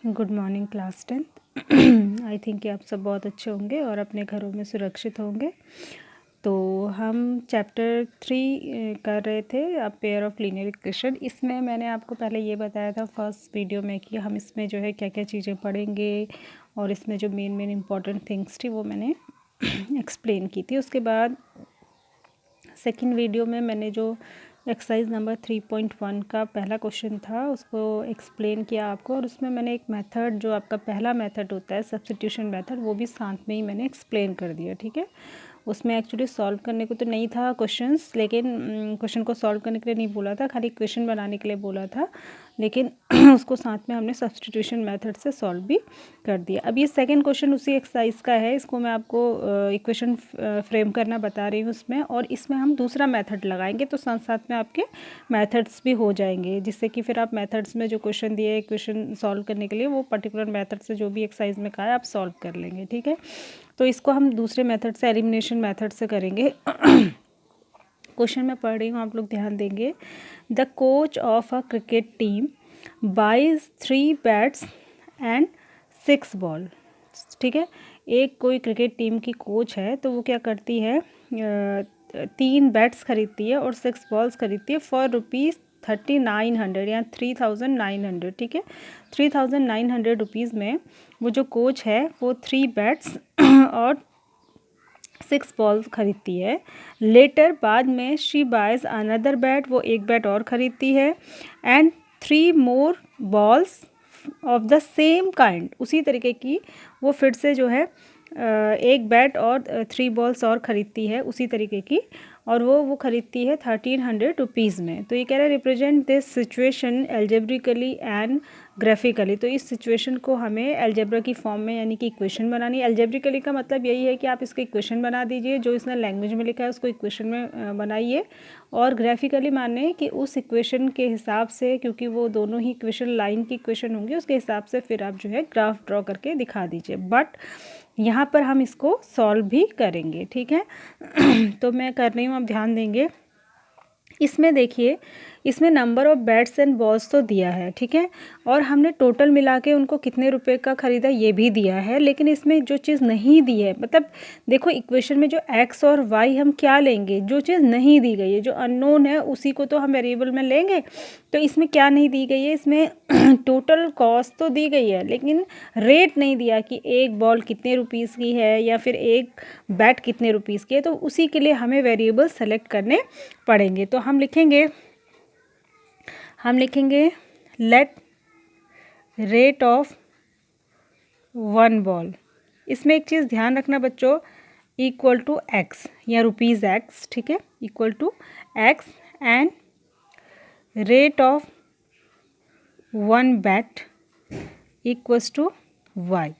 Good morning class 10th। I think कि आप सब बहुत अच्छे होंगे और अपने घरों में सुरक्षित होंगे। तो हम चैप्टर 3 कर रहे थे, a pair of linear equation. इसमें मैंने आपको पहले ये बताया था फर्स्ट वीडियो में कि हम इसमें जो है क्या क्या चीज़ें पढ़ेंगे और इसमें जो मेन इम्पॉर्टेंट थिंग्स थी वो मैंने एक्सप्लेन की थी। उसके बाद सेकंड वीडियो में मैंने जो एक्सरसाइज नंबर 3.1 का पहला क्वेश्चन था उसको एक्सप्लेन किया आपको, और उसमें मैंने एक मेथड जो आपका पहला मेथड होता है सब्स्टिट्यूशन मेथड, वो भी साथ में ही मैंने एक्सप्लेन कर दिया। ठीक है, उसमें एक्चुअली सॉल्व करने को तो नहीं था क्वेश्चंस, लेकिन क्वेश्चन को सॉल्व करने के लिए नहीं बोला था, खाली इक्वेशन बनाने के लिए बोला था, लेकिन उसको साथ में हमने सब्स्टिट्यूशन मेथड से सॉल्व भी कर दिया। अब ये सेकंड क्वेश्चन उसी एक्सरसाइज का है, इसको मैं आपको इक्वेशन फ्रेम करना बता रही हूँ उसमें, और इसमें हम दूसरा मेथड लगाएंगे तो साथ साथ में आपके मेथड्स भी हो जाएंगे, जिससे कि फिर आप मेथड्स में जो क्वेश्चन दिए है इक्वेशन सॉल्व करने के लिए, वो पर्टिकुलर मेथड से जो भी एक्सरसाइज में कहा है आप सॉल्व कर लेंगे। ठीक है, तो इसको हम दूसरे मेथड से, एलिमिनेशन मेथड से करेंगे। क्वेश्चन में पढ़ रही हूँ, आप लोग ध्यान देंगे। The coach of a cricket team buys 3 bats and 6 ball. ठीक है, एक कोई क्रिकेट टीम की कोच है तो वो क्या करती है, 3 बैट्स खरीदती है और 6 बॉल्स खरीदती है फॉर ₹3900 या 3900। ठीक है, 3900 में वो जो कोच है वो 3 बैट्स और 6 बॉल्स खरीदती है। लेटर बाद में शी बाइज अनदर बैट, वो एक बैट और खरीदती है, and 3 more balls of the same kind, उसी तरीके की वो फिर से जो है एक बैट और 3 बॉल्स और ख़रीदती है उसी तरीके की, और वो ख़रीदती है ₹1300 में। तो ये कह रहा है represent this situation algebraically and graphically. तो इस सिचुएशन को हमें एल्जेब्रा की फॉर्म में यानी कि इक्वेशन बनानी है। एल्जेब्रिकली का मतलब यही है कि आप इसको इक्वेशन बना दीजिए, जो इसने लैंग्वेज में लिखा है उसको इक्वेशन में बनाइए, और ग्राफिकली माने कि उस इक्वेशन के हिसाब से, क्योंकि वो दोनों ही इक्वेशन लाइन की इक्वेशन होंगी, उसके हिसाब से फिर आप जो है ग्राफ ड्रॉ करके दिखा दीजिए। बट यहाँ पर हम इसको सॉल्व भी करेंगे। ठीक है, तो मैं कर रही हूँ, आप ध्यान देंगे। इसमें देखिए, इसमें number of bats and balls तो दिया है, ठीक है, और हमने टोटल मिला के उनको कितने रुपए का ख़रीदा ये भी दिया है, लेकिन इसमें जो चीज़ नहीं दी है, मतलब देखो इक्वेशन में जो एक्स और वाई हम क्या लेंगे, जो चीज़ नहीं दी गई है, जो अननोन है उसी को तो हम वेरिएबल में लेंगे। तो इसमें क्या नहीं दी गई है, इसमें टोटल कॉस्ट तो दी गई है, लेकिन रेट नहीं दिया कि एक बॉल कितने रुपीज़ की है या फिर एक बैट कितने रुपीज़ की है। तो उसी के लिए हमें वेरिएबल सेलेक्ट करने पड़ेंगे। तो हम लिखेंगे लेट रेट ऑफ 1 बॉल। इसमें एक चीज़ ध्यान रखना बच्चों, इक्वल टू एक्स या रुपीज़ एक्स, ठीक है, equal to x, and rate of 1 bat equals to y.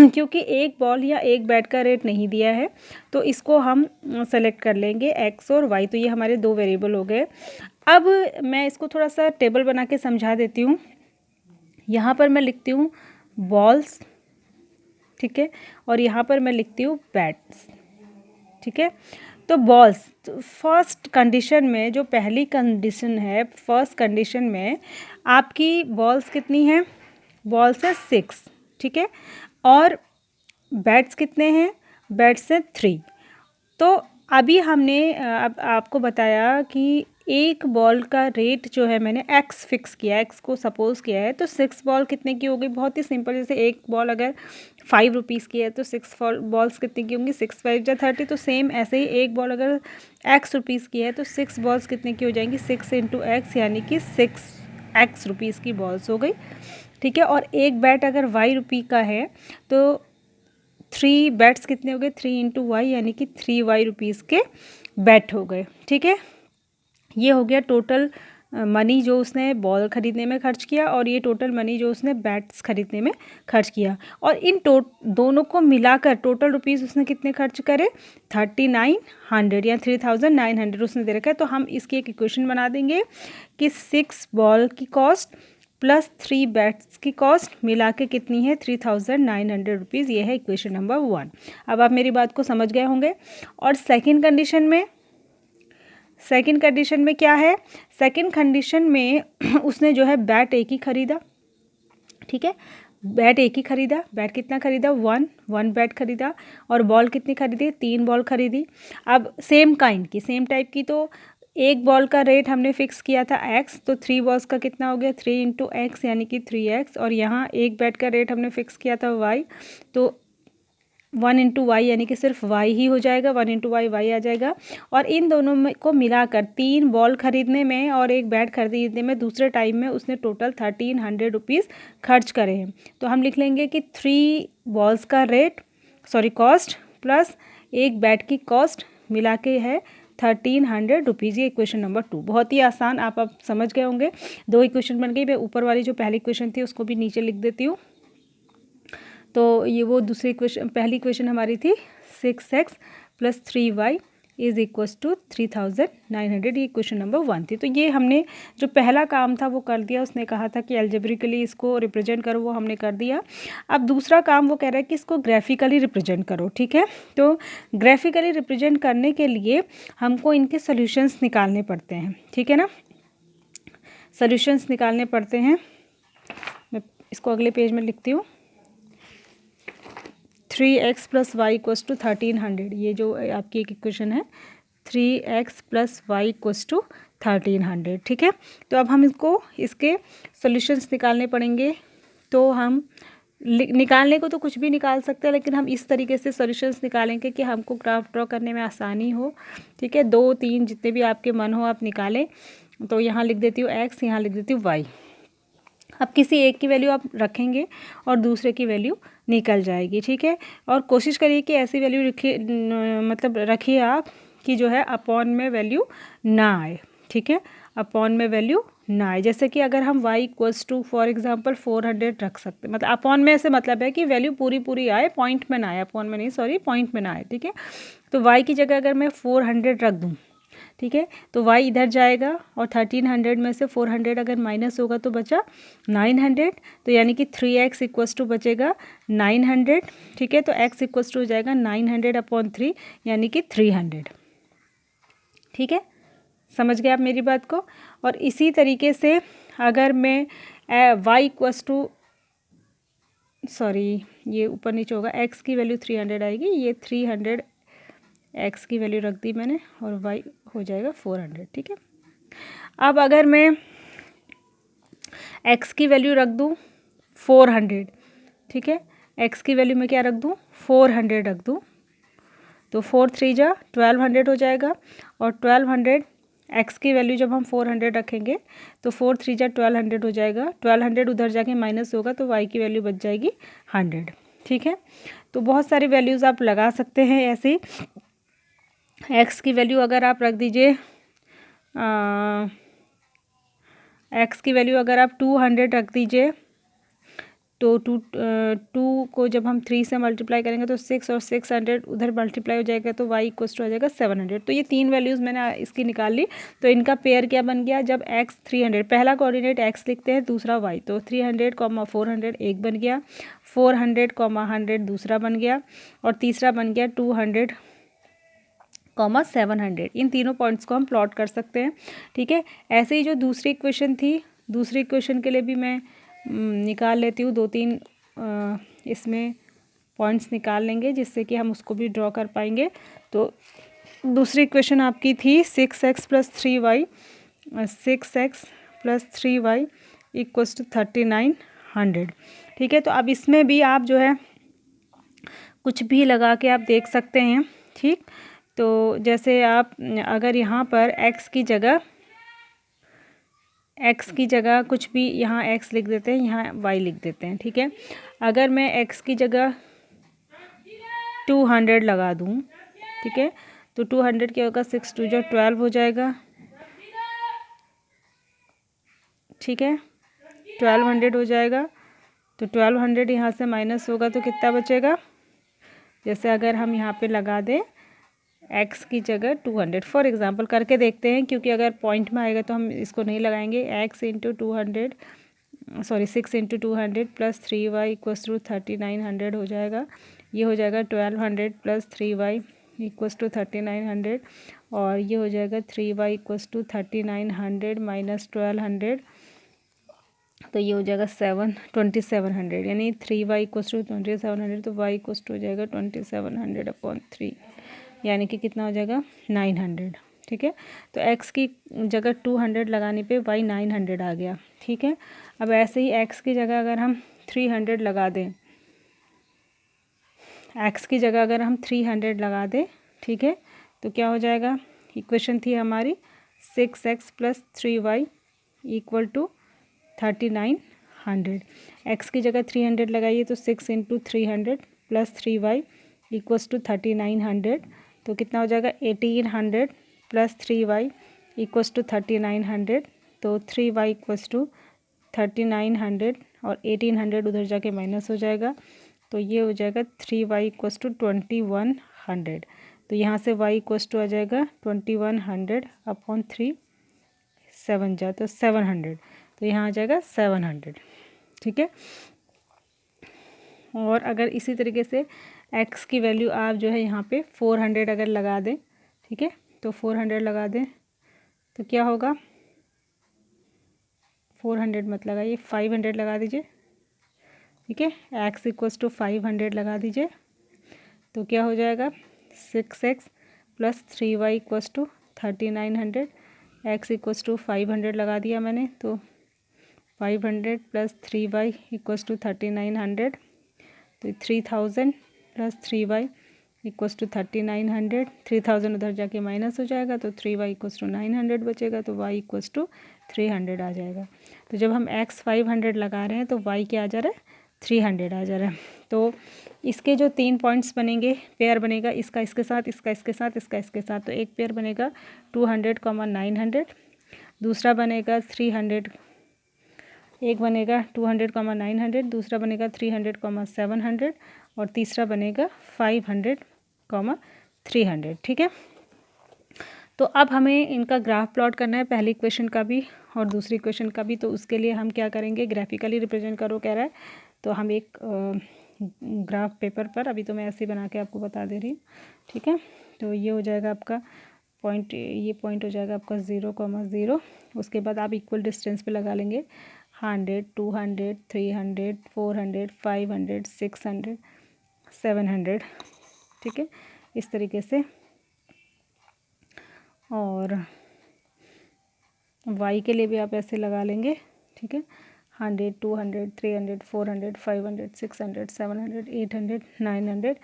क्योंकि एक बॉल या एक बैट का रेट नहीं दिया है तो इसको हम सेलेक्ट कर लेंगे एक्स और वाई। तो ये हमारे 2 वेरिएबल हो गए। अब मैं इसको थोड़ा सा टेबल बना के समझा देती हूँ। यहाँ पर मैं लिखती हूँ बॉल्स, ठीक है, और यहाँ पर मैं लिखती हूँ बैट्स। ठीक है, तो बॉल्स फर्स्ट कंडीशन में, जो पहली कंडीशन है, फर्स्ट कंडीशन में आपकी बॉल्स कितनी हैं, बॉल्स है 6, ठीक है, और बैट्स कितने हैं, बैट्स हैं 3। तो अभी हमने अब आपको बताया कि एक बॉल का रेट जो है मैंने एक्स फिक्स किया, एक्स को सपोज किया है, तो 6 बॉल कितने की होगी, बहुत ही सिंपल, जैसे एक बॉल अगर 5 रुपीज़ की है तो 6 बॉल्स कितने की होंगी, 6 5 जा 30। तो सेम ऐसे ही एक बॉल अगर एक्स रुपीज़ की है तो 6 बॉल्स कितने की हो जाएंगी, 6 इंटू एक्स, यानी कि 6 एक्स रुपीज़ की बॉल्स हो गई। ठीक है, और एक बैट अगर वाई रुपी का है तो 3 बैट्स कितने हो गए, 3 इंटू वाई, यानी कि 3 वाई रुपीज़ के बैट हो गए। ठीक है, ये हो गया टोटल मनी जो उसने बॉल ख़रीदने में खर्च किया, और ये टोटल मनी जो उसने बैट्स खरीदने में खर्च किया, और इन दोनों को मिलाकर टोटल रुपीज़ उसने कितने खर्च करे, 3900 या 3900 उसने दे रखा है। तो हम इसकी एक इक्वेशन बना देंगे कि 6 बॉल की कॉस्ट प्लस 3 बैट्स की कॉस्ट मिला के कितनी है, 3900 रुपीज़। ये है इक्वेशन नंबर 1। अब आप मेरी बात को समझ गए होंगे। और सेकंड कंडीशन में क्या है, सेकंड कंडीशन में उसने जो है बैट एक ही ख़रीदा, ठीक है। बैट एक ही खरीदा, बैट कितना खरीदा, वन बैट खरीदा, और बॉल कितनी खरीदी, 3 बॉल खरीदी। अब सेम काइंड की, सेम टाइप की, तो एक बॉल का रेट हमने फिक्स किया था x, तो 3 बॉल्स का कितना हो गया, 3 इंटू एक्स यानी कि 3x, और यहाँ एक बैट का रेट हमने फिक्स किया था y, तो 1 इंटू वाई यानी कि सिर्फ y ही हो जाएगा, 1 इंटू वाई वाई आ जाएगा। और इन दोनों में को मिलाकर 3 बॉल खरीदने में और एक बैट खरीदने में दूसरे टाइम में उसने टोटल 1300 रुपीज़ खर्च करे हैं। तो हम लिख लेंगे कि 3 बॉल्स का रेट कॉस्ट प्लस एक बैट की कॉस्ट मिला के है 1300 रुपीज़। ये इक्वेशन नंबर 2 बहुत ही आसान, आप समझ गए होंगे। 2 इक्वेशन बन गई। मैं ऊपर वाली जो पहली इक्वेशन थी उसको भी नीचे लिख देती हूँ। तो ये वो दूसरी इक्वेशन, पहली इक्वेशन हमारी थी 6x plus 3y is equals to 3900। ये इक्वेशन नंबर 1 थी। तो ये हमने जो पहला काम था वो कर दिया। उसने कहा था कि एल्जेब्रिकली इसको रिप्रेजेंट करो, वो हमने कर दिया। अब दूसरा काम वो कह रहा है कि इसको ग्राफिकली रिप्रेजेंट करो। ठीक है, तो ग्राफिकली रिप्रेजेंट करने के लिए हमको इनके सोल्यूशंस निकालने पड़ते हैं। ठीक है ना, सोल्यूशंस निकालने पड़ते हैं। मैं इसको अगले पेज में लिखती हूँ। 3x plus Y equals to 1300, ये जो आपकी एक इक्वेशन है 3x plus Y equals to 1300। ठीक है, तो अब हम इसके सॉल्यूशंस निकालने पड़ेंगे। तो हम निकालने को तो कुछ भी निकाल सकते हैं, लेकिन हम इस तरीके से सॉल्यूशंस निकालेंगे कि हमको ग्राफ ड्रॉ करने में आसानी हो। ठीक है, 2 3 जितने भी आपके मन हो आप निकालें। तो यहाँ लिख देती हूँ x, यहाँ लिख देती हूँ y। अब किसी एक की वैल्यू आप रखेंगे और दूसरे की वैल्यू निकल जाएगी। ठीक है, और कोशिश करिए कि ऐसी वैल्यू रखिए, मतलब रखिए आप कि जो है अपॉन में वैल्यू ना आए। ठीक है, अपॉन में वैल्यू ना आए। जैसे कि अगर हम y equals to for example 400 रख सकते हैं, मतलब अपॉन में से मतलब है कि वैल्यू पूरी आए, पॉइंट में ना आए, अपॉन में नहीं, सॉरी, पॉइंट में ना आए। ठीक है, तो y की जगह अगर मैं 400 रख दूँ, ठीक है, तो y इधर जाएगा और 1300 में से 400 अगर माइनस होगा तो बचा 900, तो यानी कि 3x इक्वल्स टू बचेगा 900। ठीक है, तो x इक्वल्स टू हो जाएगा 900 अपॉन 3 यानी कि 300। ठीक है, समझ गए आप मेरी बात को। और इसी तरीके से अगर मैं y इक्वल्स टू, सॉरी ये ऊपर नीचे होगा, x की वैल्यू 300 आएगी, ये 300 x की वैल्यू रख दी मैंने और y हो जाएगा 400। ठीक है, अब अगर मैं x की वैल्यू रख दूँ 400, ठीक है, x की वैल्यू मैं क्या रख दूँ, 400 रख दूँ, तो 4 3 जा 1200 हो जाएगा। और 1200 x की वैल्यू जब हम 400 रखेंगे तो 4 3 जा 1200 हो जाएगा। 1200 उधर जाके माइनस होगा तो y की वैल्यू बच जाएगी 100। ठीक है, तो बहुत सारी वैल्यूज़ आप लगा सकते हैं ऐसे ही। x की वैल्यू अगर आप रख दीजिए, x की वैल्यू अगर आप 200 रख दीजिए, तो टू को जब हम 3 से मल्टीप्लाई करेंगे तो 6 और 600 उधर मल्टीप्लाई हो जाएगा तो y इक्वल्स टू हो जाएगा 700। तो ये 3 वैल्यूज़ मैंने इसकी निकाल ली। तो इनका पेयर क्या बन गया, जब x 300, पहला कोऑर्डिनेट x लिखते हैं, दूसरा y, तो 300 400 एक बन गया, 400 100 दूसरा बन गया, और तीसरा बन गया 200 700। इन तीनों पॉइंट्स को हम प्लॉट कर सकते हैं। ठीक है, ऐसे ही जो दूसरी इक्वेशन थी, दूसरी इक्वेशन के लिए भी मैं निकाल लेती हूँ। 2-3 इसमें पॉइंट्स निकाल लेंगे जिससे कि हम उसको भी ड्रॉ कर पाएंगे। तो दूसरी इक्वेशन आपकी थी 6x plus 3y, 6x plus 3y equals to 3900। ठीक है, तो अब इसमें भी आप जो है कुछ भी लगा के आप देख सकते हैं। ठीक, तो जैसे आप अगर यहाँ पर x की जगह कुछ भी, यहाँ x लिख देते हैं, यहाँ y लिख देते हैं। ठीक है, अगर मैं x की जगह 200 लगा दूँ, ठीक है, तो 200 क्या होगा, 6 2 जो 12 हो जाएगा। ठीक है, 1200 हो जाएगा, तो 1200 यहाँ से माइनस होगा तो कितना बचेगा, जैसे अगर हम यहाँ पे लगा दें x की जगह 200 फॉर एग्जांपल, करके देखते हैं, क्योंकि अगर पॉइंट में आएगा तो हम इसको नहीं लगाएंगे। x into 200, sorry 6 into 200 plus 3y equals to 3900 हो जाएगा। ये हो जाएगा 1200 प्लस 3y इक्वल्स टू 3900, और ये हो जाएगा 3y इक्वल्स टू 3900 माइनस 1200, तो ये हो जाएगा 2700, यानी 3y इक्वस टू 2700, तो y इक्वस टू हो जाएगा 2700/3, यानी कि कितना हो जाएगा 900। ठीक है, तो x की जगह 200 लगाने पे y 900 आ गया। ठीक है, अब ऐसे ही x की जगह अगर हम 300 लगा दें, x की जगह अगर हम 300 लगा दें, ठीक है, तो क्या हो जाएगा, इक्वेशन थी हमारी 6x + 3y = 3900। x की जगह 300 लगाइए तो 6 × 300 + 3y = 3900, तो कितना हो जाएगा 1800 + 3y = 3900, तो 3y = 3900 और 1800 उधर जाके माइनस हो जाएगा, तो ये हो जाएगा 3y = 2100। तो यहाँ से y = आ जाएगा 2100/3, 7 जा तो 700, तो यहाँ आ जाएगा 700। ठीक है, और अगर इसी तरीके से x की वैल्यू आप जो है यहाँ पे 400 अगर लगा दें, ठीक है, तो 400 लगा दें तो क्या होगा, 400 मत लगाइए, 500 लगा दीजिए। ठीक है, x = 500 लगा दीजिए, तो क्या हो जाएगा 6x + 3y = 3900, x = 500 लगा दिया मैंने, तो 500 + 3y = 3900, तो 3000 + 3y = 3900, 3000 उधर जाके माइनस हो जाएगा, तो 3y = 900 बचेगा, तो y = 300 आ जाएगा। तो जब हम x 500 लगा रहे हैं तो y क्या आ जा रहा है, 300 आ जा रहा है। तो इसके जो 3 पॉइंट्स बनेंगे, पेयर बनेगा, इसका इसके साथ, इसका इसके साथ, इसका इसके साथ, तो एक पेयर बनेगा 200, 900, दूसरा बनेगा 300, एक बनेगा 200, 900, दूसरा बनेगा 300, 700, और तीसरा बनेगा 500, 300। ठीक है, तो अब हमें इनका ग्राफ प्लॉट करना है, पहली इक्वेशन का भी और दूसरी इक्वेशन का भी। तो उसके लिए हम क्या करेंगे, ग्राफिकली रिप्रेजेंट करो कह रहा है, तो हम एक ग्राफ पेपर पर, अभी तो मैं ऐसे बना के आपको बता दे रही हूँ। ठीक है, तो ये हो जाएगा आपका पॉइंट, ये पॉइंट हो जाएगा आपका 0, 0। उसके बाद आप इक्वल डिस्टेंस पे लगा लेंगे 100, 200, 300, 400, 500, 600, 700। ठीक है, इस तरीके से, और y के लिए भी आप ऐसे लगा लेंगे। ठीक है, 100, 200, 300, 400, 500, 600, 700, 800, 900,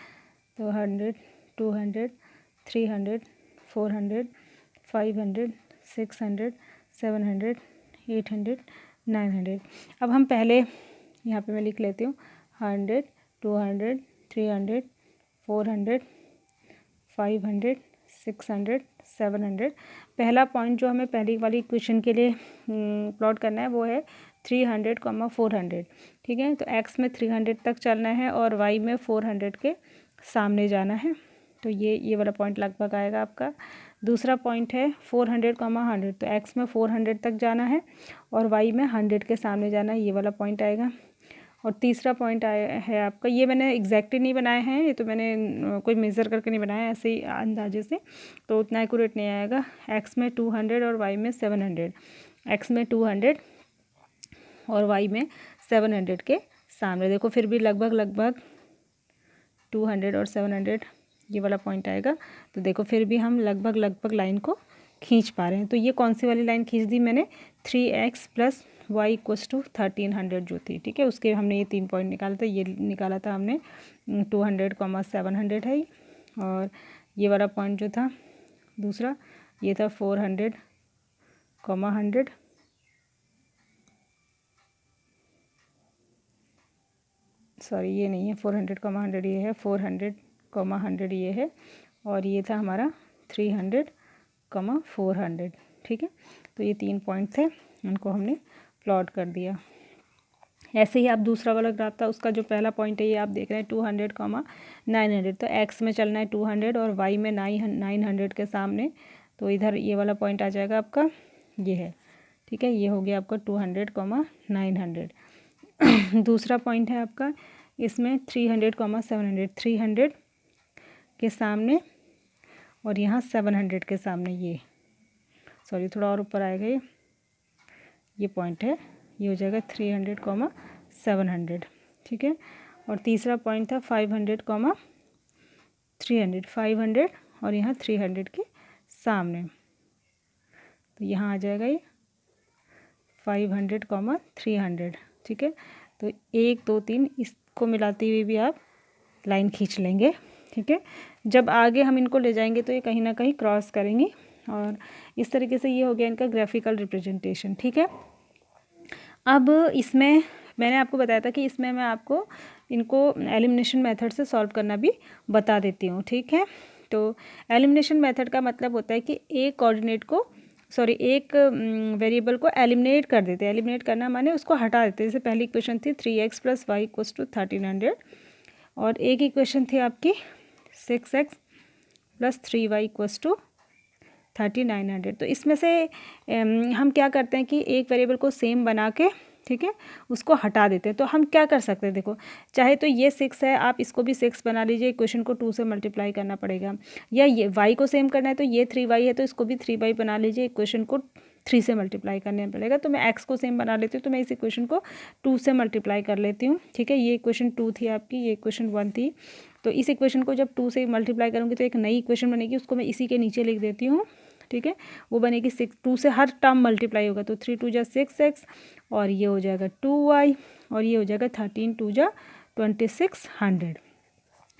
तो 100, 200, 300, 400, 500, 600, 700, 800, 900। अब हम पहले यहाँ पे मैं लिख लेती हूँ 100, 200, 300, 400, 500, 600, 700। पहला पॉइंट जो हमें पहली वाली इक्वेशन के लिए प्लॉट करना है वो है 300, 400। ठीक है, तो x में 300 तक चलना है और y में 400 के सामने जाना है, तो ये वाला पॉइंट लगभग आएगा आपका। दूसरा पॉइंट है 400, 100, तो x में 400 तक जाना है और y में 100 के सामने जाना है, ये वाला पॉइंट आएगा। और तीसरा पॉइंट आया है आपका, ये मैंने एग्जैक्टली नहीं बनाए हैं, ये तो मैंने कोई मेज़र करके नहीं बनाया, ऐसे ही अंदाजे से, तो उतना एक्यूरेट नहीं आएगा। x में 200 और y में 700, x में 200 और y में 700 के सामने, देखो फिर भी लगभग 200 और 700 ये वाला पॉइंट आएगा, तो देखो फिर भी हम लगभग लाइन को खींच पा रहे हैं। तो ये कौन सी वाली लाइन खींच दी मैंने, 3x + y = 1300 जो थी। ठीक है, उसके हमने ये 3 पॉइंट निकाला था, ये निकाला था हमने 200, 700 है, और ये वाला पॉइंट जो था दूसरा ये था 400, 100, सॉरी ये नहीं है 400, 100, ये है 400, 100 ये है, और ये था हमारा 300, 400। ठीक है, तो ये 3 पॉइंट थे, उनको हमने प्लॉट कर दिया। ऐसे ही आप दूसरा वाला ग्राफ था, उसका जो पहला पॉइंट है ये आप देख रहे हैं 200, 900, तो x में चलना है 200 और y में 900 के सामने, तो इधर ये वाला पॉइंट आ जाएगा आपका, ये है। ठीक है, ये हो गया आपका 200, 900। दूसरा पॉइंट है आपका इसमें 300, 700, 300 के सामने और यहाँ 700 के सामने, ये सॉरी थोड़ा और ऊपर आएगा, ये पॉइंट है ये हो जाएगा 300, 700, ठीक है। और तीसरा पॉइंट था 500, 300, 500 और यहाँ 300 के सामने, तो यहाँ आ जाएगा ये 500, 300, ठीक है। तो 1 2 3 इसको मिलाते हुए भी आप लाइन खींच लेंगे, ठीक है। जब आगे हम इनको ले जाएंगे तो ये कहीं ना कहीं क्रॉस करेंगी, और इस तरीके से ये हो गया इनका ग्राफिकल रिप्रेजेंटेशन, ठीक है। अब इसमें मैंने आपको बताया था कि इसमें मैं आपको इनको एलिमिनेशन मेथड से सॉल्व करना भी बता देती हूँ, ठीक है। तो एलिमिनेशन मेथड का मतलब होता है कि एक कोऑर्डिनेट को एक वेरिएबल को एलिमिनेट कर देते हैं। एलिमिनेट करना माने उसको हटा देते हैं। जैसे पहली इक्वेशन थी 3x + y = 1300, और एक इक्वेशन थी आपकी 6x + 3y = 3900। तो इसमें से हम क्या करते हैं कि एक वेरिएबल को सेम बना के, ठीक है, उसको हटा देते हैं। तो हम क्या कर सकते हैं, देखो, चाहे तो ये 6 है, आप इसको भी 6 बना लीजिए, इक्वेशन को 2 से मल्टीप्लाई करना पड़ेगा, या ये y को सेम करना है तो ये 3y है तो इसको भी 3y बना लीजिए, इक्वेशन को 3 से मल्टीप्लाई करना पड़ेगा। तो मैं x को सेम बना लेती हूँ, तो मैं इस इक्वेशन को 2 से मल्टीप्लाई कर लेती हूँ, ठीक है। ये इक्वेशन 2 थी आपकी, ये इक्वेशन 1 थी। तो इस इक्वेशन को जब 2 से मल्टीप्लाई करूँगी तो एक नई इक्वेशन बनेगी, उसको मैं इसी के नीचे लिख देती हूँ, ठीक है। वो बनेगी 6, 2 से हर टर्म मल्टीप्लाई होगा, तो 3 × 2 = 6x, और ये हो जाएगा 2y, और ये हो जाएगा 13 × 2 = 2600।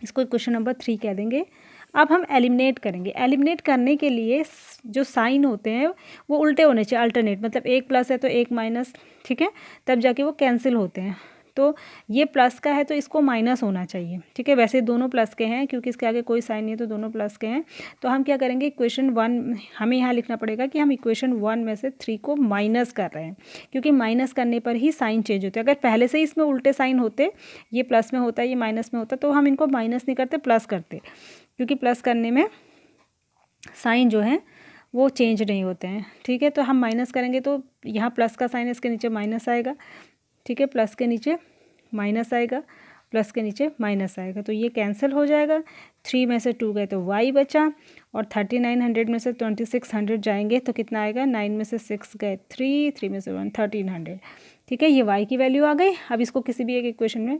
इसको इक्वेशन नंबर 3 कह देंगे। अब हम एलिमिनेट करेंगे। एलिमिनेट करने के लिए जो साइन होते हैं वो उल्टे होने चाहिए, अल्टरनेट, मतलब एक प्लस है तो एक माइनस, ठीक है, तब जाके वो कैंसिल होते हैं। तो ये प्लस का है तो इसको माइनस होना चाहिए, ठीक है। वैसे दोनों प्लस के हैं, क्योंकि इसके आगे कोई साइन नहीं है तो दोनों प्लस के हैं। तो हम क्या करेंगे, इक्वेशन 1 हमें यहाँ लिखना पड़ेगा कि हम इक्वेशन 1 में से 3 को माइनस कर रहे हैं, क्योंकि माइनस करने पर ही साइन चेंज होते हैं। अगर पहले से ही इसमें उल्टे साइन होते, ये प्लस में होता, ये माइनस में होता, तो हम इनको माइनस नहीं करते, प्लस करते, क्योंकि प्लस करने में साइन जो है वो चेंज नहीं होते हैं, ठीक है। तो हम माइनस करेंगे तो यहाँ प्लस का साइन है, इसके नीचे माइनस आएगा, ठीक है, प्लस के नीचे माइनस आएगा, प्लस के नीचे माइनस आएगा, तो ये कैंसिल हो जाएगा। 3 में से 2 गए तो y बचा, और 3900 में से 2600 जाएंगे तो कितना आएगा, 9 में से 6 गए 3, 3 में से 1 1300, ठीक है। ये y की वैल्यू आ गई। अब इसको किसी भी एक इक्वेशन में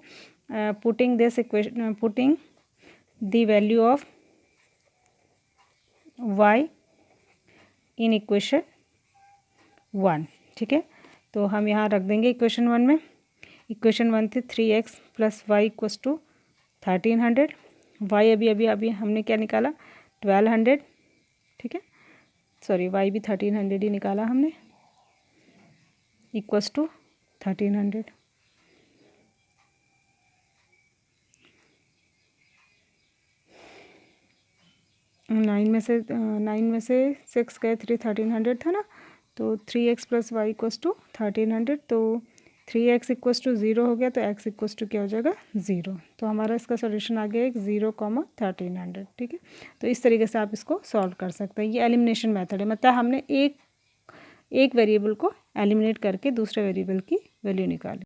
putting the value of y in equation 1, ठीक है। तो हम यहाँ रख देंगे इक्वेशन 1 में। इक्वेशन 1 थी 3x + y = 1300, y अभी हमने क्या निकाला, 1200, ठीक है, सॉरी y भी 1300 ही निकाला हमने, = 1300। 9 में से 6 गए 3, 1300 था ना, तो 3x + y = 1300, तो 3x = 0 हो गया, तो x = क्या हो जाएगा, 0। तो हमारा इसका सॉल्यूशन आ गया 0, 1300, ठीक है। तो इस तरीके से आप इसको सॉल्व कर सकते हैं। ये एलिमिनेशन मेथड है, मतलब हमने एक वेरिएबल को एलिमिनेट करके दूसरे वेरिएबल की वैल्यू निकाली।